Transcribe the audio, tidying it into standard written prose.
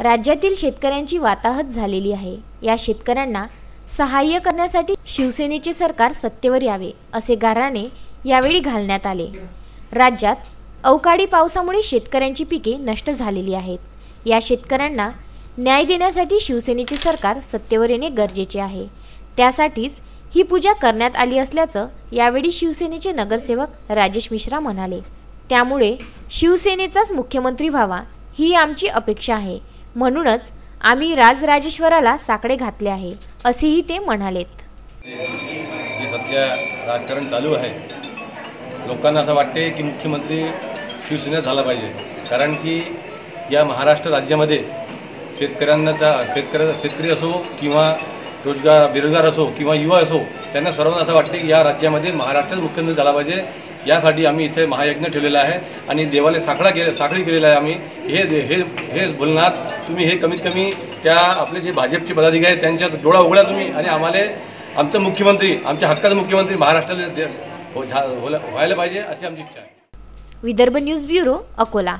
राज्यातील शेतकऱ्यांची वाताहत झालेली आहे। या शेतकऱ्यांना सहाय्य करण्यासाठी शिवसेनेचे सरकार सत्तेवर यावे असे गाऱ्हाणे यावेळी घालण्यात आले। राज्यात अवकाळी पावसामुळे शेतकऱ्यांची पिके नष्ट झालेली आहेत। या शेतकऱ्यांना न्याय देण्यासाठी शिवसेनेचे सरकार सत्तेवर येणे गरजेचे आहे। त्यासाठीच ही पूजा करण्यात आली असल्याचं यावेळी शिवसेनेचे नगरसेवक राजेश मिश्रा म्हणाले। त्यामुळे शिवसेनेचाच मुख्यमंत्री व्हावा ही आमची अपेक्षा आहे, म्हणूनच आम्ही राजराजेश्वराला साकडे घातले आहे असेही ते म्हणालेत। सध्या राजकारण चालू आहे। लोकांना असं वाटते की मुख्यमंत्री शिवसेना झाला पाहिजे, कारण की या महाराष्ट्र राज्यामध्ये शेतकरी असो किंवा बेरोजगार असो किंवा युवा असो, त्यांना सर्वांना असं वाटते की या राज्यामध्ये महाराष्ट्राचा मुख्यमंत्री झाला पाहिजे। यासाठी आम्ही इथे महायज्ञ ठेवलेला आहे आणि देवाला साखळी केलेला आहे। आम्ही हे बोलणार तुम्ही हे कमीत कमी त्या आपले जे भाजपचे पदाधिकारी आहेत त्यांच्या डोळा उघडा तुम्ही आणि आम्हाला आमचा मुख्यमंत्री, आमच्या हक्काचा मुख्यमंत्री महाराष्ट्राला व्हायला पाहिजे अशी आमची इच्छा आहे। Vidarbha news bureau, Akola.